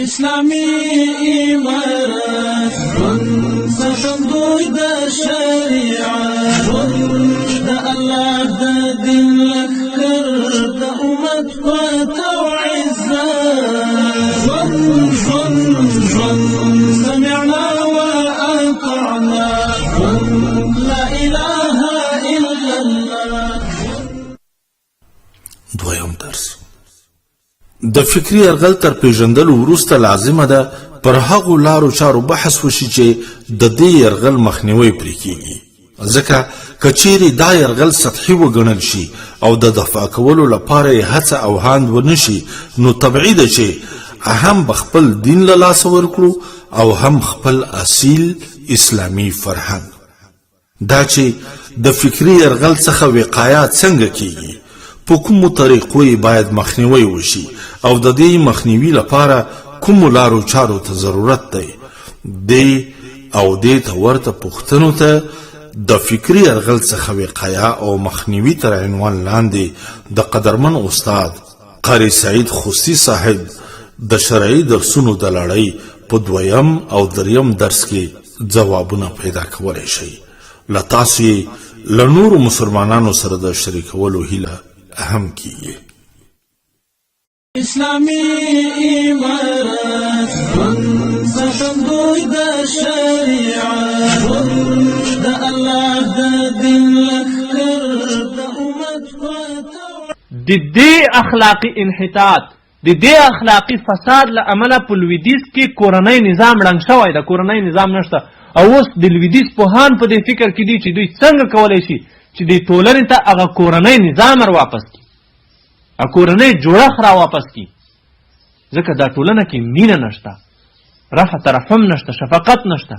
اسلامی امارت سخندوی د شریعت د الله د دین لخر د امت فتو عزت سمعنا واطعنا لا اله الا الله. دویم درس د فکری ارغل تر پیژندلو وروسته لازمه ده پر هغو لارو چارو بحث وشي چې د دې ارغل مخنیوي پرې کیږي، ځکه کچېرې دا ارغل سطحي وګڼل شي او د دفاع کولو لپاره یې هڅه او هاند ونشي، نو طبیعي ده چې هم بخپل دین له لاسه ورکړو او هم خپل اصیل اسلامي فرهنګ. دا چې د فکری ارغل څخه وقایه څنګه کیږي، په کومو طریقو باید مخنیوي وشي او د دې مخنیوي لپاره کومو لارو چارو ته ضرورت دی، دې ته ورته پوښتنو ته د فکري ارغل څخه وقایه او مخنیوي تر عنوان لاندې د قدرمن استاد قاری سعید خوستی صاحب د شرعي درسونو د لړۍ په دویم او دریم درس کې ځوابونه پیدا کولی شي. له تاسو له نورو مسلمانانو سره د شریکولو هیله هم کیږي. اسلامی امارت سخندوی د شریعت د الله د دین لخر د امت فتو د دې اخلاقی انحطاط د دې اخلاقی فساد له امله په لویدیځ کې کورنۍ نظام ړنګ شوی د کورنۍ نظام نشته او اوس د لویدیځ پوهان په دې فکر کې دي چې دوی څنګه کولی شي چې د ټولنې ته هغه کورنۍ نظام واپس کړي، هغه کورنۍ جوړښت را واپس کړي، ځکه دا ټولنه کې مینه نشته، رحم ترحم نشته، شفقت نشته.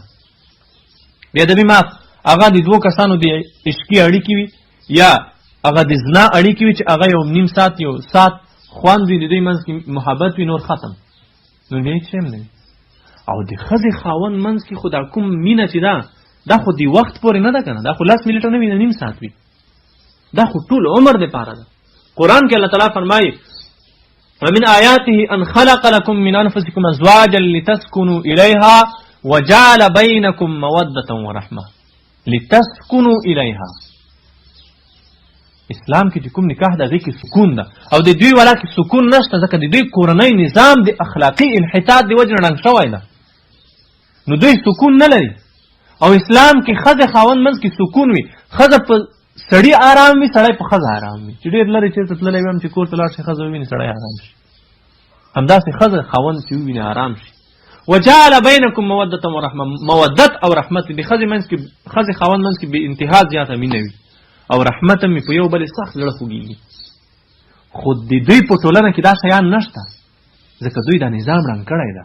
بیا د بیمار هغه د دوه کسانو د عشقي اړیکې وي یا هغه د زنا اړیکې وي چې هغه یو نیم ساعت یو ساعت خوند وي، د دوی منځ کې محبت وي، نور ختم، نور بیا هېڅ شی هم نه وي. او د ښځې خاوند منځ کې خو دا کوم مینه چې ده دا خو د وخت پورې نه ده که نه، دا خو 10 منټه نه وي، نیم ساعت وي، دا خو ټول عمر دپاره ده. قرآن کې الله تعالی فرمایي ومن آیاته ان خلق لكم من انفسكم ازواجا لتسكنوا الیها وجعل بینکم موده ورحمه. لتسكنوا الیها، اسلام کې چې کوم نکاح ده هغې کې سکون ده او د دوی والا کې سکون نشته، ځکه د دوی کورنۍ نظام د اخلاقي انحطاط د وجې نه ړنګ شوی ده، نو دوی سکون نه لري. او اسلام کې ښځه خاوند منځ کې سکون وي، ښځه په سړی آرام وي، سړی په ښځه آرام وي، چې ډېر لرې چېرته تللی وي هم چې کور ته لاړ شي ښځه وویني سړی آرام شي، همداسې ښځه خاوند چې وویني آرام شي. وجعل بینکم موده ورحمه، مودت او رحمت د ښځې منځ کې ښځې خاوند منځ کې بې انتها زیاته مینه وي او رحمت هم په یو بلې سخت زړه خوږېږي. خو د دوی په ټولنه کې دا شیان نشته، ځکه دوی دا نظام ړنګ کړی ده.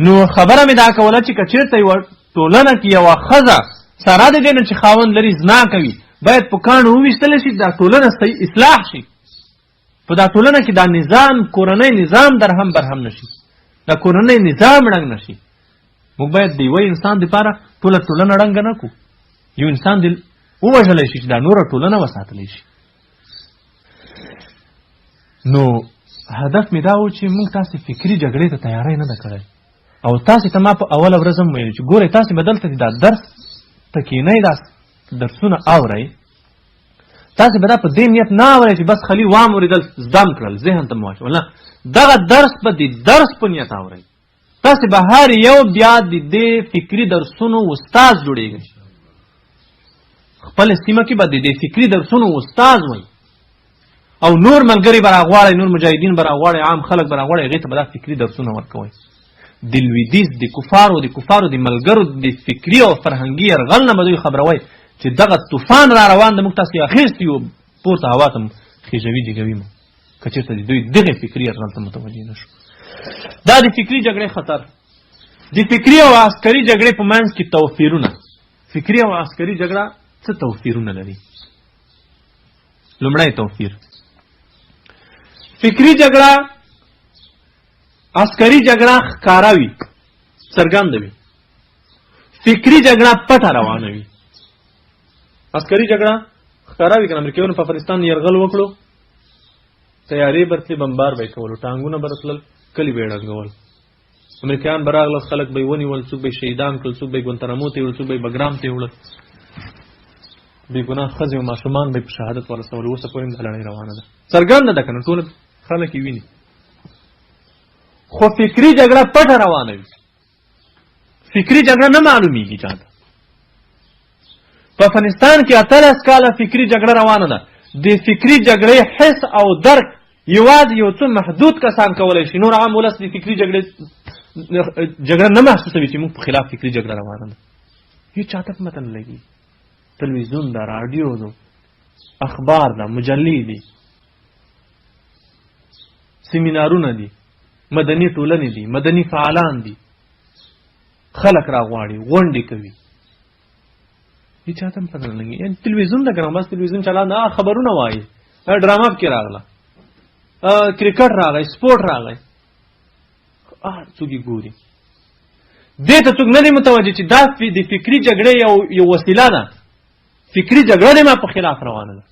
نو خبره مې دا کوله چې که چېرته یوه ټولنه کې یوه ښځه سره د دې نه چې خاوند لري زنا کوي باید په کاڼو وویشتلی شي، دا ټولنه صحیح اصلاح شي، په دا ټولنه کې دا نظام کورنۍ نظام درهم برهم نشي، دا کورنۍ نظام ړنګ نشي. موږ باید د یوه انسان دپاره ټوله ټولنه ړنګه نه کړو، یو انسان دې ووژلی شي چې دا نوره ټولنه وساتلی شي. نو هدف مې دا و چې موږ تاسې فکري جګړې ته تیاری نه ده کړی او تاسې ته ما په اوله ورځ هم ویل چې ګورئ تاسې به دلته دا درس ته کښېنئ، دا درسونه اورئ، تاسې به دا په دې نیت نه اورئ چې بس خالي وام اورېدل زدم کړل ذهن ته مو واچول، نه، دغه درس به د درس په نیت اورئ. تاسې به هر یو بیا د دې فکري درسونو استاد جوړېږئ، خپل سیمه کې به د دې فکري درسونو استاد وئ او نور ملګري به راغواړئ، نور مجاهدین به راغواړئ، عام خلک به راغواړئ، هغې ته به دا فکري درسونه ورکوئ. د لویدیځ د کفارو د ملګرو د فکري او فرهنګي یرغل نه به دوی خبروئ چې دغه طوفان را روان د موږ تاسې اخیستی یو پورته هوا ته خېژوي جګوي مو که چېرته د دوی دغې فکري یرغل ته متوجه نه شو. دا د فکري جګړې خطر، د فکري او عسکري جګړې په منځ کې توپیرونه. فکري او عسکري جګړه څه توپیرونه لري؟ لومړی توپیر، فکري جګړه عسکري جګړه ښکاره وي، څرګنده وي، فکري جګړه پټه روانه وي. عسکري جګړه ښکاره وي که امریکایانو په افغانستان یرغل وکړو، تیارې برتلې، بمبار به یې کولو، ټانګونه به راتلل، کلي به یې ړنګول. امریکایان به راغلل، خلک به یې ونیول، څوک به یې شهیدان کړل، څوک به یې ګوانتانامو ته یې وړل، څوک به یې بګرام ته یې وړل. بېګناه ښځې او ماشومان به یې په شهادت ورسول. اوسه پورې هم دا لړۍ روانه ده، څرګنده ده که نه، ټول خلک یې ویني. خو فکري جګړه پټه روانه وي، فکري جګړه نه معلومیږي چاته. په افغانستان کې 18 کاله فکري جګړه روانه ده. د فکري جګړې حس او درک یوازې یو څو محدود کسان کولی شي. نور عام ولس د فکري جګړه نه محسوسوي چې موږ په خلاف فکري جګړه روانه ده. هېڅ چاته په مته نه لګي. تلویزیون ده، راډیو ده، اخبار ده، مجلې دي، سیمینارونه دي، مدني ټولنې دي، مدني فعالان دي، خلک راغواړي، غونډې کوي. هېڅ چاته هم پته نه لګي. یعنې تلویزیون ده که نه، بس تلویزیون چلان ده، خبرونه وایي، ډرامه پکې راغله، کرکټ راغی، سپورټ راغی، هر څوک یې ګوري. دې ته څوک نه دی متوجه چې دا د فکري جګړې یو وسیله ده. فکري جګړه د ما په خلاف روانه ده.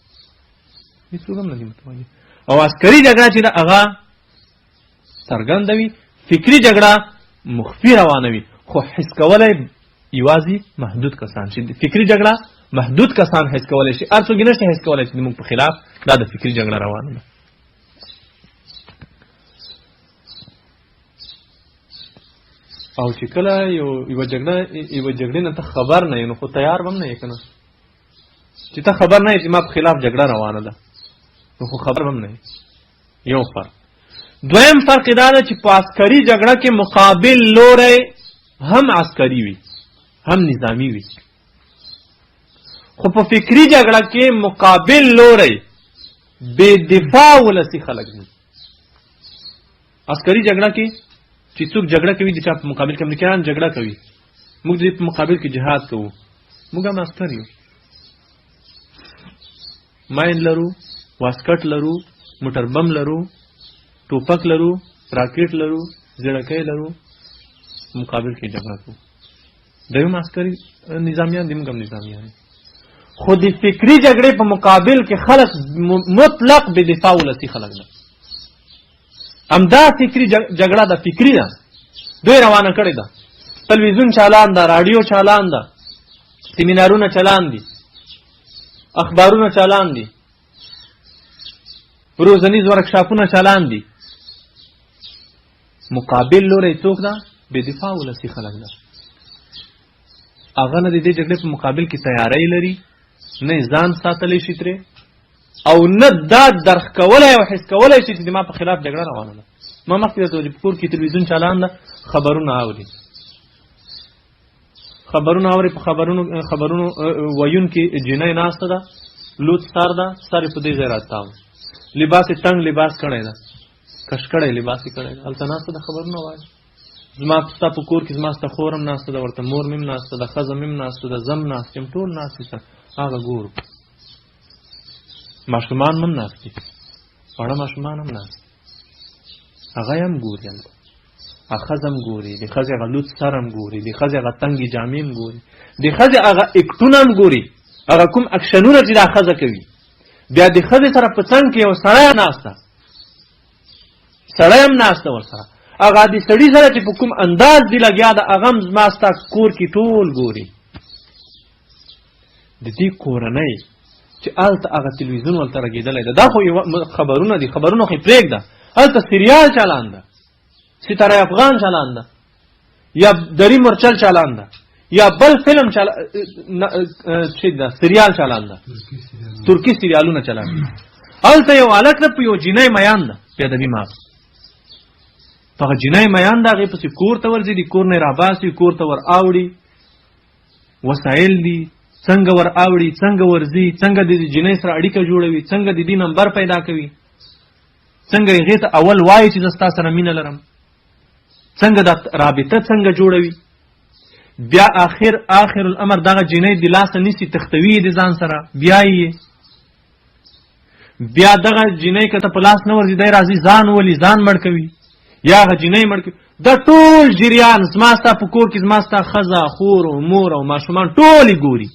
هېڅ څوک هم نه دی متوجه. او عسکري جګړه چې ده هغه څرګنده وي، فکري جګړه مخفي روانه وي. خو حس کولی یوازې محدود کسان چې فکري جګړه محدود کسان حس کولی شي. هر څوک یې نشته حس کولی چې زموږ په خلاف دا د فکري جګړه روانه ده. او چې کله یوه جګړې نه ته خبر نه یې، نو خو تیار به هم نه یې که نه. چې ته خبر نه یې چې ما په خلاف جګړه روانه ده، نو خو خبر به هم نه یې. یو فرق. دویم فرق دا ده چې په عسکري جګړه کې مقابل لوری هم عسکري وي هم نظامی وي. خو په فکري جګړه کې مقابل لوری بې دفاع ولسي خلک دي. عسکري جګړه کې چې څوک جګړه کوي د چا په مقابل کې، امریکایان جګړه کوي، موږ د دې په مقابل کې جهاد کوو. موږ هم عسکر یو، ماین لرو، واسکټ لرو، موټر بم لرو، ټوپک لرو، راکټ لرو، زړکۍ لرو، مقابل کې جګړه کوو. دویم عسکري نظامیان دي، موږ هم نظامیان. خو د فکري جګړې په مقابل کې خلک مطلق بې دفاع ولسي خلک ده. همدا فکري جګړه ده، فکري ده، دوی روانه کړې ده. تلویزیون چالان ده، راډیو چالان ده، سیمینارونه چالان دي، اخبارونه چالان دي، روزنیز ورکشاپونه چالان دي. مقابل لوری څوک ده؟ بې دفاع ولسي خلک ده. هغه نه د دې جګړې په مقابل کې تیاری لري، نه ځان ساتلی شي ترې، او نه دا درک کولی او حس کولی شي چې د ما په خلاف جګړه روانه ده. ما مخکې درته ویلي په کور کې تلویزیون چالان ده، خبرونه اوري، په خبرونو ویونکې جنۍ ناسته ده، لوڅ سر ده، سر یې په دې ځای راتاو، لباس یې تنګ لباس کړی ده، کش کړی لباس یې کړی ده، هلته ناسته ده خبرونه وایي. زما ستا په کور کې زما ستا خور هم ناسته ده، ورته مور مې هم ناسته ده، ښځه مې هم ناسته ده، زه هم ناست یم، ټول ناست دي. هغه ګورو، ماشومان هم ناست دي، واړه ماشومان هم ناست، هغه هم ګوري، هغه ښځه هم ګوري، د ښځې هغه لوڅ سر هم ګوري، د ښځې هغه تنګې جامې هم ګوري، د ښځې هغه اکټونه هم ګوري، هغه کوم اکشنونه چې دا ښځه کوي. بیا د ښځې سره په څنګ کې یو سړی ناسته، سړی هم ناسته ورسره، هغه د سړي سره چې په کوم انداز دی لګیا ده، هغه هم زما ستا کور کې ټول ګوري. د دې کورنۍ چې هلته هغه تلویزیون ولته رګېدلی ده، دا خو خبرونه دي، خبرونه خو یې پرېږده، هلته سریال چالان ده، ستاره افغان چالان ده، یا دری مرچل چالان ده، یا بل فلم سریال چالان ده، ترکی سریالونه چالان ده. هلته یو هلک ده، په یو جینۍ میان ده، پیادوي ماغ په هغه جینۍ میان ده، هغې پسې کور ته ورځي، د کور نه یې راباسي، کور ته ور اوړي، وسایل دي، څنګه ور اوړي، څنګه ورځي، څنګه د جینۍ سره اړیکه جوړوي، څنګه د دې نمبر پیدا کوي، څنګه هغې ته اول وایي چې زه ستا سره مینه لرم، څنګه دا رابطه څنګه جوړوي. بیا آخر الامر دغه جینۍ د لاسه نیسي، تختوي د ځان سره، بیا یې بیا دغه جینۍ که ته په لاس نه ورځي، دی راځي ځان ولي، ځان مړ کوي، یا هغه جینۍ مړ کوي. دا ټول جریان زما ستا په کور کې زما ستا ښځه، خور او مور او ماشومان ټول یې ګوري.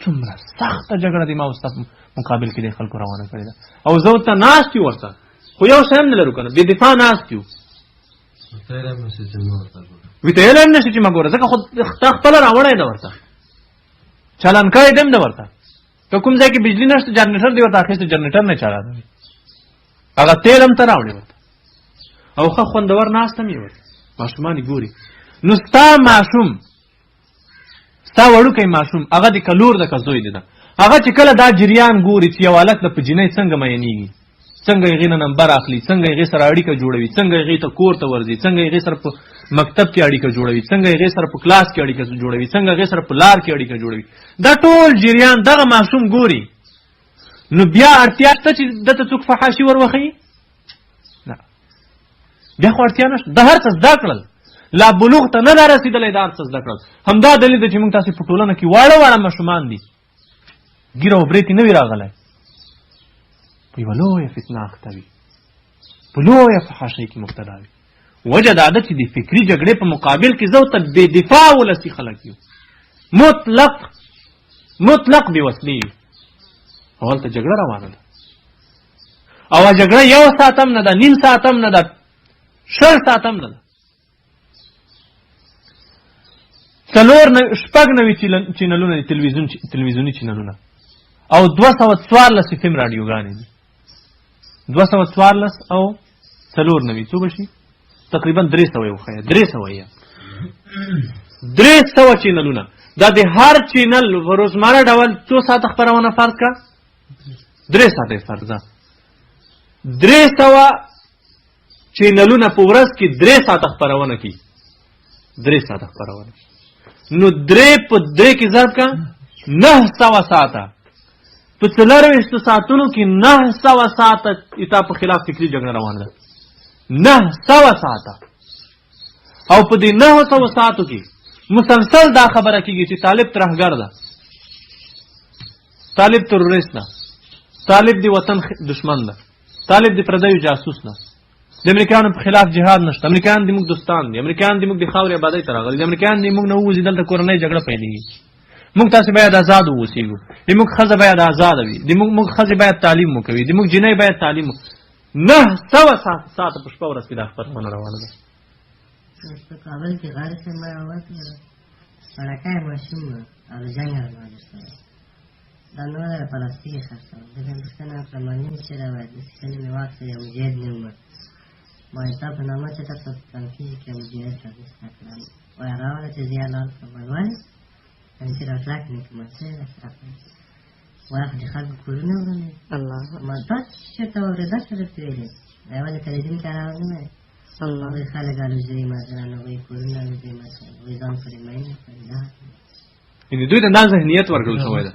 څومره سخته جګړه د ما او ستا په مقابل کې د خلکو روانه کړې ده، او زه ورته ناست یو، ورته خو یو شی هم نه لرو که نه، بې دفاع ناست یو، ویتیلی هم نشي چې ما ګوره، ځکه خو تا خپله راوړی ده ورته، چالان کړی ده هم ده ورته. که کوم ځای کې بجلي نشته جنریټر دی ورته اخیستی، جنریټر نه چالانوي، هغه تیل هم ته راوړې ورته، او ښه خوندور ناست هم یې ورته، ماشومان یې ګوري. نو ستا ماشوم، ستا وړوکی ماشوم، هغه د که لور ده که زوی دی ده، هغه چې کله دا جریان ګوري چې یو هلک د په جینۍ څنګه مینېږي، څنګه هغې نه نمبر اخلي، څنګه هغې سره اړیکه جوړوي، څنګه هغې ته کور ته ورځي، څنګه هغې سره په مکتب کې اړیکه جوړوي، څنګه هغې سره په کلاس کې اړیکه جوړوي، څنګه هغې سره په لار کې اړیکه جوړوي، دا ټول جریان دغه ماشوم ګوري. نو بیا اړتیا شته چې دته څوک فحاشي ور وښیي؟ نه، بیا خو اړتیا نشته، د هر څه زده کړل، لا بلوغ ته نه ده رسېدلی، دا هر څه زده کړل. همدا دلیل دی چې موږ تاسې په ټولنه کې واړه واړه ماشومان دي، ګیره او برېت یې نه وي راغلی، په یوه لویه فتنه اخته وي، په لویه فحاشۍ کې مبتلا وي. وجه دا ده چې د فکري جګړې په مقابل کې زه ورته بې دفاع ولسي خلک یو، مطلق بې وسلې یو، او هلته جګړه روانه ده، او جګړه یو ساعت هم نه ده، نیم ساعت هم نه ده، 6 ساعت هم نه ده. 4 چینلونه دي، تلویزیوني چینلونه، او 214 فم راډیوګانې دي، 214 او 4 څو به شي؟ تقریبا 300 یې وښیه، 300 چینلونه. دا د هر چینل په روزمره ډول څو ساعته خپرونه فرض کا؟ 3 ساعته فرض ده. 300 چینلونه په ورځ کې 3 ساعته خپرونه کوي، 3 ساعته خپرونه. نو 3 په 3 کې ضرب کا 900 ساعته، په 24 ساعتونو کې 900 ساعته اتا په خلاف فکري جګړه روانه ده، 900 ساعته. او په دې 900 ساعتو کې مسلسل دا خبره کېږي چې طالب ترهګر ده، طالب تروریست ده، طالب د وطن دشمن ده، طالب د پردیو جاسوس ده، د امریکایانو په خلاف جهاد نشته، امریکایان د موږ دوستان دي، امریکایان د موږ د خاورې آبادۍ ته راغلي دي، امریکایان د موږ نه ووځي دلته کورنۍ جګړه پیلېږي، موږ تاسې باید آزاد واوسېږو، د موږ ښځه باید آزاده وي، د موږ ښځې باید تعلیم وکوي، د موږ جنۍ باید تعلیم وکړي. 900 ساعته په شپه ورځ کې دا خپرونه روانه ده. په کابل کې غار سے ما आवाज کړه پړکای ماشوم او جنگ روان شو دا نو د پلاستیک خاصه د هندستان پرمانین چې راوړل د سینې میواخه یو جید نیمه ما حساب نامه چې تاسو تنکي کې مجید تاسو کړم او راوړل چې زیاله په باندې ان چې راټلاک نه کوم څه راځي واخ د خلک کولونه ورنه الله ما تاسو چې تا وردا سره پیلې دا ولې تلویزیون کاروي نه الله خلک الو زی ما زنه وي کولونه دې ما وي ځان پرې مې نه ان دوی ته دا ذهنیت ورکړل شوی ده.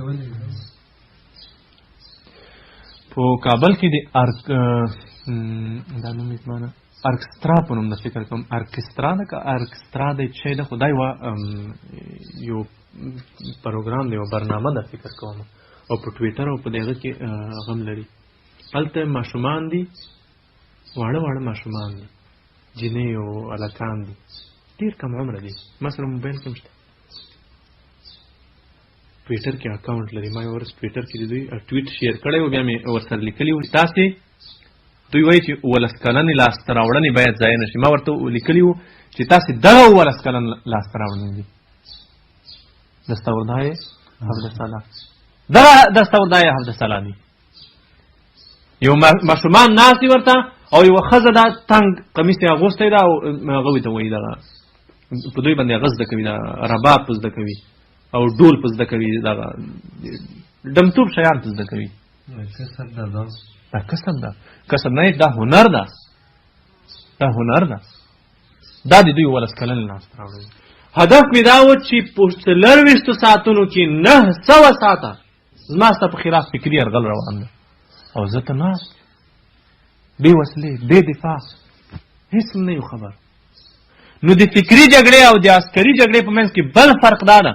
په کابل کې د دا نوم یې معنی ارکسترا په نوم د فکر کوم ارکسترا ده که ارکسترا د چې د خدای وا یو پروګرام دی او برنامه ده فکر کوم او په ټویټر او په دغه کې غم لري. هلته ماشومان دي، واړه ماشومان دي، جنې او الکان دي، ډېر کم عمره دي، ما سره موبایل کې شته، ټویټر کې اکاونټ لري، ما ورس ټویټر کې دوی ټویټ شیر کړی او بیا مې ورسره لیکلی و تاسې دوی وایي چې 11 کلنې لاسته راوړنې باید ضایع نه شي. ما ورته لیکلي وو چې تاسې دغه 11 کلن لاسته راوړنې دي دستاوردهای حفظالله، دغه دستاوردهای حفظالله دي. یو ماشومان ناستې ورته او یوه ښځه دا تنګ قمیص یې اغوستی ده او هغوی ته وایي دغه په دوی باندې هغه زده کوي، دا رباب په زده کوي او ډول په زده کوي، دغه ډمتوب شیان په زده کوي. دا کسب ده، کسب نه دا هنر ده، دا هنر ده، دا د دوی 11 کلن لاسته راوړنې. هدف مې دا و چې په 24 ساعتونو کې 900 ساعته زما ستا په خلاف فکري یرغل روان ده او زه ته ناست بې وسلې بې دفاع هېڅ نه یو خبر. نو د فکري جګړې او د عسکري جګړې په منځ کې بل فرق دا ده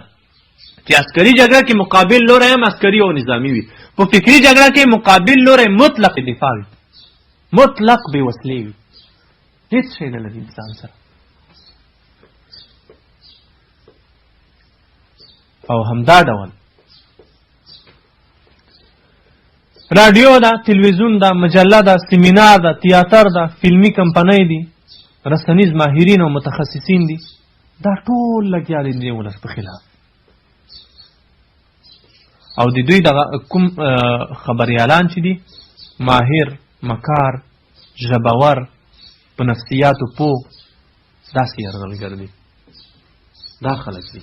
چې عسکري جګړه کې مقابل لوری هم عسکري او نظامي وي، په فکري جګړه کې مقابل لوری مطلق دفاع وي، مطلق بې وسلې وي، هېڅ شی نه لري انسان سره. او همدا ډول رادیو ده، تلویزیون ده، مجله ده، سیمینار ده، تیاتر ده، فلمی کمپنۍ دي، رسنیز ماهرین او متخصصین دي، دا ټول لګیا دي د ولس په خلاف. او د دوی دغه کوم خبریالان چې دي ماهر، مکار، ژبور، په نفسیاتو پوه، داسې یرغلګر دي. دا خلک دي،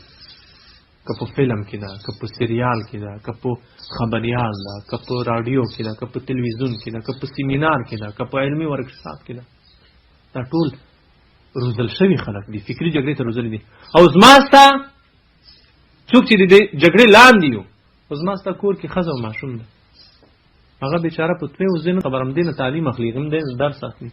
که په فلم کې ده، که په سریال کې ده، که په خبریال ده، که په رادیو کې ده، که په تلویزیون کې ده، که په سیمینار کې ده، که په علمي ورکشاپ کې ده، دا ټول روزل شوي خلک دي، فکري جګړې ته روزلي دي. او زما ستا څوک چې د دې جګړې لاندې یو، او زما ستا کور کې ښځه او ماشوم ده، هغه بیچاره په 2 ځینو خبرم دی نه تعلیم اخلي، هم دی درس اخلي.